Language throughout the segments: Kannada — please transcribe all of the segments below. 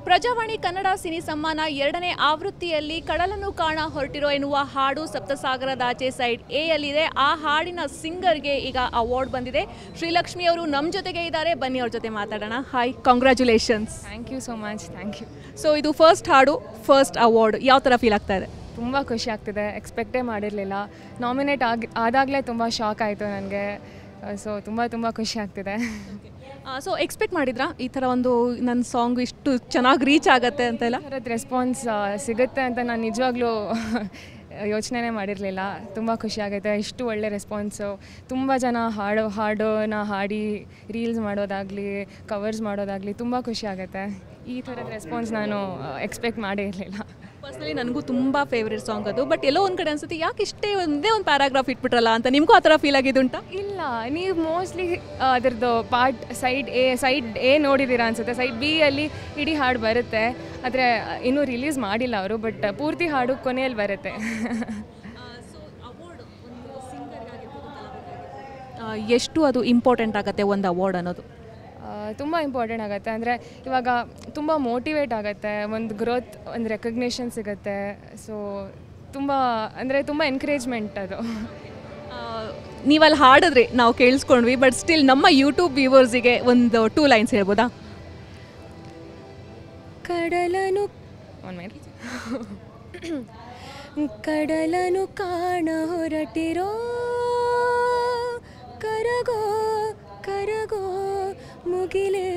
ಪ್ರಜಾವಾಣಿ ಕನ್ನಡ ಸಿನಿ ಸಮ್ಮಾನ 2ನೇ ಆವೃತ್ತಿಯಲ್ಲಿ ಕಡಲನ್ನು ಕಾಣ ಹೊರಟಿರೋ ಎನ್ನುವ ಹಾಡು ಸಪ್ತಸಾಗರದಾಚೆ ಸೈಡ್ ಎ ಯಲ್ಲಿದೆ. ಆ ಹಾಡಿನ ಸಿಂಗರ್ಗೆ ಈಗ ಅವಾರ್ಡ್ ಬಂದಿದೆ. ಶ್ರೀಲಕ್ಷ್ಮಿ ಅವರು ನಮ್ಮ ಜೊತೆಗೆ ಇದ್ದಾರೆ, ಬನ್ನಿ ಅವ್ರ ಜೊತೆ ಮಾತಾಡೋಣ. Hi, congratulations. Thank you so much. Thank you. So ಇದು ಫಸ್ಟ್ ಹಾಡು, ಫಸ್ಟ್ ಅವಾರ್ಡ್, ಯಾವ ಥರ ಫೀಲ್ ಆಗ್ತಾ ಇದೆ? ತುಂಬ ಖುಷಿ ಆಗ್ತಿದೆ, ಎಕ್ಸ್ಪೆಕ್ಟೇ ಮಾಡಿರಲಿಲ್ಲ. ನಾಮಿನೇಟ್ ಆದಾಗಲೇ ತುಂಬ ಶಾಕ್ ಆಯಿತು ನನಗೆ. ಸೊ ತುಂಬ ಖುಷಿ ಆಗ್ತಿದೆ. ಸೊ ಎಕ್ಸ್ಪೆಕ್ಟ್ ಮಾಡಿದ್ರಾ ಈ ಥರ ಒಂದು ನನ್ನ ಸಾಂಗ್ ಇಷ್ಟು ಚೆನ್ನಾಗಿ ರೀಚ್ ಆಗುತ್ತೆ ಅಂತೆಲ್ಲ? ಥರದ ರೆಸ್ಪಾನ್ಸ್ ಸಿಗುತ್ತೆ ಅಂತ ನಾನು ನಿಜವಾಗ್ಲೂ ಯೋಚನೆ ಮಾಡಿರಲಿಲ್ಲ. ತುಂಬ ಖುಷಿ ಆಗುತ್ತೆ, ಇಷ್ಟು ಒಳ್ಳೆ ರೆಸ್ಪಾನ್ಸು. ತುಂಬ ಜನ ಹಾಡೋನ ಹಾಡಿ ರೀಲ್ಸ್ ಮಾಡೋದಾಗಲಿ, ಕವರ್ಸ್ ಮಾಡೋದಾಗಲಿ ತುಂಬ ಖುಷಿ ಆಗುತ್ತೆ. ಈ ಥರದ ರೆಸ್ಪಾನ್ಸ್ ನಾನು ಎಕ್ಸ್ಪೆಕ್ಟ್ ಮಾಡೇ ಇರಲಿಲ್ಲ. ಪರ್ಸ್ನಲಿ ನನಗೂ ತುಂಬ ಫೇವ್ರೇಟ್ ಸಾಂಗ್ ಅದು. ಬಟ್ ಎಲ್ಲೋ ಒಂದು ಕಡೆ ಅನ್ಸುತ್ತೆ, ಯಾಕೆ ಇಷ್ಟೇ ಒಂದೇ ಒಂದು ಪ್ಯಾರಾಗ್ರಾಫ್ ಇಟ್ಬಿಟ್ರಲ್ಲ ಅಂತ. ನಿಮಗೂ ಆ ಥರ ಫೀಲ್ ಆಗಿದ್ದುಂಟಾ? ಇಲ್ಲ, ನೀವು ಮೋಸ್ಟ್ಲಿ ಅದರದ್ದು ಪಾರ್ಟ್ ಸೈಡ್ ಎ ನೋಡಿದ್ದೀರಾ ಅನ್ಸುತ್ತೆ. ಸೈಡ್ ಬಿ ಅಲ್ಲಿ ಇಡೀ ಹಾಡು ಬರುತ್ತೆ, ಆದರೆ ಇನ್ನೂ ರಿಲೀಸ್ ಮಾಡಿಲ್ಲ ಅವರು. ಬಟ್ ಪೂರ್ತಿ ಹಾಡು ಕೊನೆಯಲ್ಲಿ ಬರುತ್ತೆ. ಎಷ್ಟು ಅದು ಇಂಪಾರ್ಟೆಂಟ್ ಆಗುತ್ತೆ ಒಂದು ಅವಾರ್ಡ್ ಅನ್ನೋದು? ತುಂಬ ಇಂಪಾರ್ಟೆಂಟ್ ಆಗುತ್ತೆ. ಅಂದರೆ ಇವಾಗ ತುಂಬ ಮೋಟಿವೇಟ್ ಆಗುತ್ತೆ, ಒಂದು ಗ್ರೋತ್, ಒಂದು ರೆಕಗ್ನೇಷನ್ ಸಿಗುತ್ತೆ. ಸೊ ತುಂಬ ಎನ್ಕರೇಜ್ಮೆಂಟ್ ಅದು. ನೀವಲ್ಲಿ ಹಾಡಿದ್ರಿ, ನಾವು ಕೇಳಿಸ್ಕೊಂಡ್ವಿ. ಬಟ್ ಸ್ಟಿಲ್ ನಮ್ಮ ಯೂಟ್ಯೂಬ್ ವ್ಯೂವರ್ಸಿಗೆ ಒಂದು 2 ಲೈನ್ಸ್ ಹೇಳ್ಬೋದಾ? ಕಡಲನು ಕಾಣ ಹೊರಟಿರೋ ಕರಗೋ ಮುಗಿಲೇ,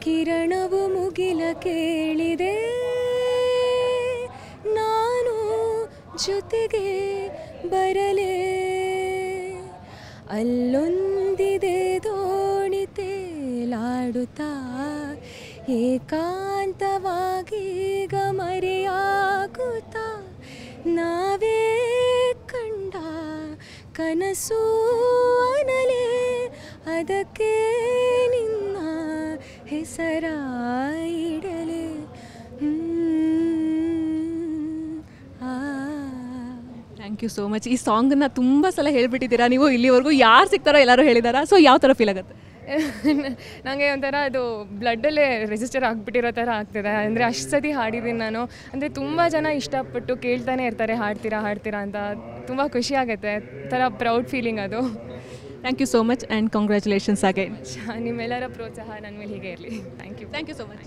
ಕಿರಣವು ಮುಗಿಲ ಕೇಳಿದೆ, ನಾನು ಜೊತೆಗೆ ಬರಲೇ, ಅಲ್ಲೊಂದಿದೆ ದೋಣಿ ತೇಲಾಡುತ್ತಾ ಏಕಾಂತವಾಗೀಗ ಮರೆಯಾಗುತ್ತಾ, ನಾವೇ ಕಂಡ ಕನಸು ಅನಲೇ, ಅದಕ್ಕೆ ನಿನ್ನ ಹೆಸರ ಇಡಲೇ. Thank you so much. ಈ ಸಾಂಗನ್ನು ತುಂಬ ಸಲ ಹೇಳ್ಬಿಟ್ಟಿದ್ದೀರಾ ನೀವು ಇಲ್ಲಿವರೆಗೂ. ಯಾರು ಸಿಗ್ತಾರೋ ಎಲ್ಲರೂ ಹೇಳಿದಾರಾ? ಸೊ ಯಾವ ಥರ ಫೀಲ್ ಆಗುತ್ತೆ? ನನಗೆ ಒಂಥರ ಅದು ಬ್ಲಡ್ಡಲ್ಲೇ ರಿಜಿಸ್ಟರ್ ಆಗಿಬಿಟ್ಟಿರೋ ಥರ ಆಗ್ತಿದೆ. ಅಂದರೆ ಅಷ್ಟು ಸತಿ ಹಾಡಿದ್ದೀನಿ ನಾನು. ಅಂದರೆ ತುಂಬ ಜನ ಇಷ್ಟಪಟ್ಟು ಕೇಳ್ತಾನೆ ಇರ್ತಾರೆ, ಹಾಡ್ತೀರಾ ಅಂತ. ತುಂಬ ಖುಷಿ ಆಗುತ್ತೆ, ಥರ ಪ್ರೌಡ್ ಫೀಲಿಂಗ್ ಅದು. Thank you so much and congratulations again. ನಿಮ್ಮೆಲ್ಲರ ಪ್ರೋತ್ಸಾಹ ನನ್ನ ಮೇಲೆ ಹೀಗೆ ಇರಲಿ. Thank you so much.